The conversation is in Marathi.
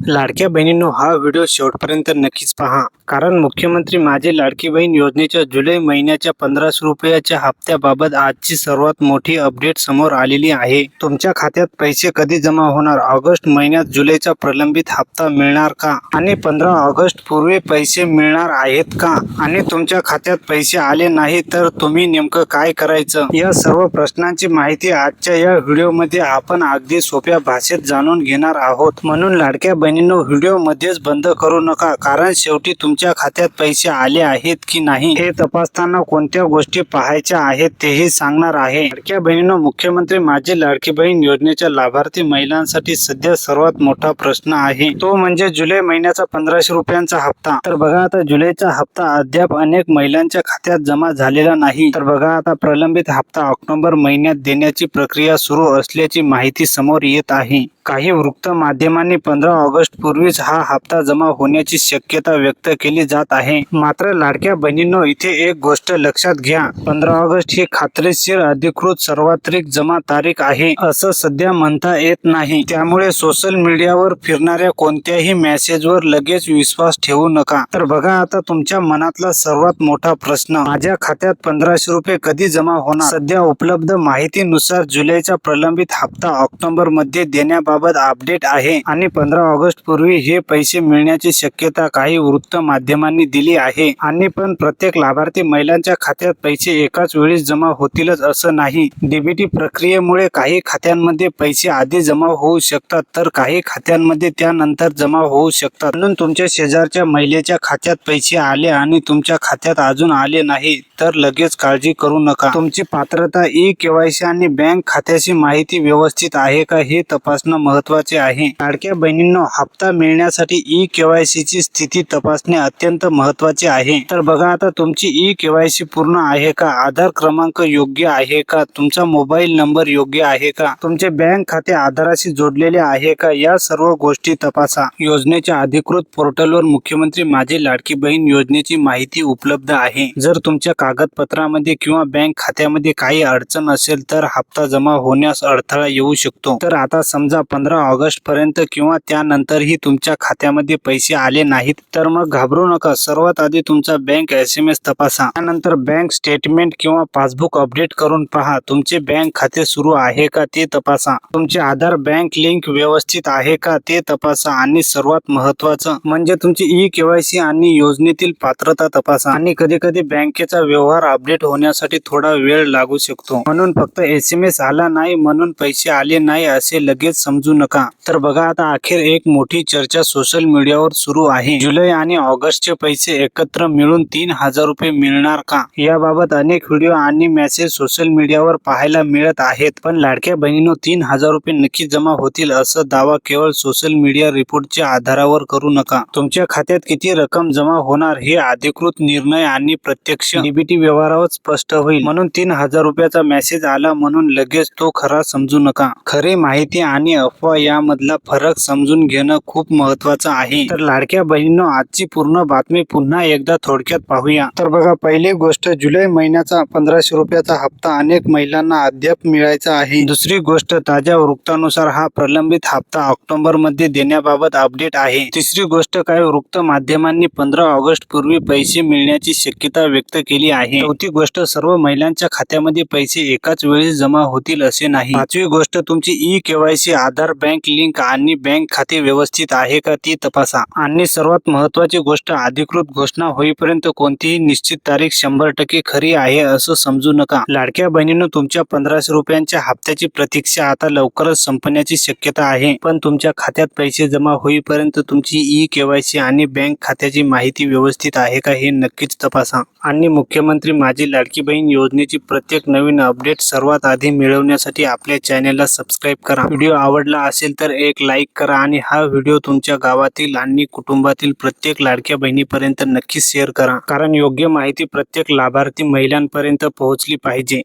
लाडक्या बहिणींनो, हा व्हिडिओ शेवटपर्यंत नक्कीच पहा, कारण मुख्यमंत्री माझी लाडकी बहीण योजनेच्या जुलै महिन्याच्या 1500 रुपयाच्या हप्त्याबाबत आजची सर्वात मोठी अपडेट समोर आलेली आहे. तुमच्या खात्यात पैसे कधी जमा होणार, ऑगस्ट महिन्यात जुलैचा प्रलंबित हप्ता मिळणार का, आणि 15 ऑगस्ट पूर्वी पैसे मिळणार आहेत का, आणि तुमच्या खात्यात पैसे आले नाही तर तुम्ही नेमकं काय करायचं, या सर्व प्रश्नांची माहिती आजच्या या व्हिडिओमध्ये आपण अगदी सोप्या भाषेत जाणून घेणार आहोत. म्हणून लाडक्या बहिणींनो, व्हिडिओ मध्येच बंद करू नका, कारण शेवटी तुमच्या खात्यात पैसे आले आहेत की नाही हे तपासताना कोणत्या गोष्टी पाहायच्या आहेत तेही सांगणार आहे. लाडक्या बहिणींनो, मुख्यमंत्री माझी लाडकी बहीण योजनेच्या लाभार्थी महिलांसाठी सध्या सर्वात मोठा प्रश्न आहे, तो म्हणजे जुलै महिन्याचा 1500 रुपयांचा हप्ता. तर बघा, आता जुलैचा हप्ता अद्याप अनेक महिलांच्या खात्यात जमा झालेला नाही. तर बघा, आता प्रलंबित हप्ता ऑक्टोबर महिन्यात देण्याची प्रक्रिया सुरू असल्याची माहिती समोर येत आहे. काही वृत्त माध्यमांनी 15 ऑगस्ट पूर्वीच हा हप्ता जमा होण्याची शक्यता व्यक्त केली जात आहे. मात्र लाडक्या बहिणींनो, इथे एक गोष्ट लक्षात घ्या, 15 ऑगस्ट ही खात्रीशीर अधिकृत सार्वत्रिक जमा तारीख आहे असं सध्या म्हणता येत नाही. त्यामुळे सोशल मीडियावर फिरणाऱ्या कोणत्याही मेसेजवर लगेच विश्वास ठेवू नका. तर बघा, आता तुमच्या मनातला सर्वात मोठा प्रश्न, माझ्या खात्यात 1500 रुपये कधी जमा होणार. सध्या उपलब्ध माहितीनुसार जुलैचा प्रलंबित हप्ता ऑक्टोबर मध्ये देण्याबाबत अपडेट आहे, आणि 15 ऑगस्ट पूर्वी हे पैसे मिळण्याची शक्यता काही वृत्त माध्यमांनी दिली आहे. आणि पण प्रत्येक लाभार्थी महिलांच्या खात्यात पैसे एकाच वेळी जमा होतीलच असं नाही. डीबीटी प्रक्रियेमुळे काही खात्यांमध्ये पैसे आधी जमा होऊ शकतात, तर काही खात्यांमध्ये त्यानंतर जमा होऊ शकतात. म्हणून तुमच्या शेजारच्या महिलेच्या खात्यात पैसे आले आणि तुमच्या खात्यात अजून आले नाही तर लगेच काळजी करू नका. तुमची पात्रता, ई-केवायसी आणि बँक खात्याची माहिती व्यवस्थित आहे का हे तपासणं महत्त्वाचे आहे. लाडक्या बहिणींनो, हप्ता मिळण्यासाठी ई-केवायसी ची स्थिती तपासणे अत्यंत महत्त्वाचे आहे. तर बघा, आता तुमची ई-केवायसी पूर्ण आहे का, आधार क्रमांक योग्य आहे का, तुमचा मोबाईल नंबर योग्य आहे का, तुमचे बँक खाते आधाराशी जोडलेले आहे का, या सर्व गोष्टी तपासा. योजनेच्या अधिकृत पोर्टलवर मुख्यमंत्री माझी लाडकी बहीण योजनेची माहिती उपलब्ध आहे. जर तुमच्या कागदपत्रामध्ये किंवा बँक खात्यामध्ये काही अडचण असेल तर हप्ता जमा होण्यास अडथळा येऊ शकतो. तर आता समजा 15 ऑगस्ट पर्यंत किंवा त्यानंतरही तुमच्या खात्यामध्ये पैसे आले नाहीत, तर मग घाबरू नका. सर्वात आधी तुमचा बँक SMS तपासा. त्यानंतर बँक स्टेटमेंट किंवा पासबुक अपडेट करून पहा. तुमचे बँक खाते सुरू आहे का ते तपासा. तुमचे आधार बँक लिंक व्यवस्थित आहे का ते तपासा. आणि सर्वात महत्त्वाचं म्हणजे तुमची ई-केवायसी आणि योजनेतील पात्रता तपासा. आणि कधी कधी बँकेचा व्यवहार अपडेट होण्यासाठी थोडा वेळ लागू शकतो. म्हणून फक्त SMS आला नाही म्हणून पैसे आले नाही असे लगेच समजू नका. तर बघा, आता अखेर एक मोठी चर्चा सोशल मीडियावर सुरू आहे. जुलै आणि ऑगस्टचे पैसे एकत्र मिळून 3000 रुपये मिळणार का, याबाबत अनेक व्हिडिओ आणि मेसेज सोशल मीडियावर पाहायला मिळत आहेत. पण लाडक्या बहिणींनो, 3000 रुपये नक्की जमा होतील असं दावा केवळ सोशल मीडिया रिपोर्टच्या आधारावर करू नका. तुमच्या खात्यात किती रक्कम जमा होणार हे अधिकृत निर्णय आणि प्रत्यक्ष डीबीटी व्यवहारावर स्पष्ट होईल. म्हणून 3000 रुपयाचा मेसेज आला म्हणून लगेच तो खरा समजू नका. खरी माहिती आणि अफवा यामधला फरक समजून घेणं खूप महत्त्वाचं आहे. तर लाडक्या बहिणींनो, आजची पूर्ण बातमी पुन्हा एकदा थोडक्यात पाहूया. तर बघा, पहिली गोष्ट, जुलै महिन्याचा 1500 रुपयाचा हप्ता अनेक महिलांना अद्याप मिळायचा आहे. दुसरी गोष्ट, ताज्या वृत्तानुसार हा प्रलंबित हप्ता ऑक्टोबर मध्ये देण्याबाबत अपडेट आहे. तिसरी गोष्ट, काही वृत्त माध्यमांनी 15 ऑगस्ट पूर्वी पैसे मिळण्याची शक्यता व्यक्त केली आहे. चौथी गोष्ट, सर्व महिलांच्या खात्यामध्ये पैसे एकाच वेळी जमा होतील असे नाही. पाचवी गोष्ट, तुमची ई-केवायसी, आधार, बँक लिंक आणि बँक खाते व्यवस्थित आहे का ती तपासा. आणि सर्वात महत्त्वाची गोष्ट, अधिकृत घोषणा होईपर्यंत कोणतीही निश्चित तारीख 100% खरी आहे असं समजू नका. लाडक्या बहिणींनो, तुमच्या 1500 रुपयांच्या हप्त्याची प्रतीक्षा आता लवकरच संपण्याची शक्यता आहे. पण तुमच्या खात्यात पैसे जमा होईपर्यंत तुमची ई-केवायसी आणि बँक खात्याची माहिती व्यवस्थित आहे का हे नक्कीच तपासा. आणि मुख्यमंत्री माझी लाडकी बहीण योजनेची प्रत्येक नवीन अपडेट सर्वात आधी मिळवण्यासाठी आपल्या चॅनेलला सबस्क्राईब करा. व्हिडिओ आवडला असेल तर एक लाईक करा आणि हा व्हिडिओ तुमच्या गावातील आणि कुटुंबातील प्रत्येक लाडक्या बहिणीपर्यंत नक्की शेअर करा, कारण योग्य माहिती प्रत्येक लाभार्थी महिलांपर्यंत पोहोचली पाहिजे.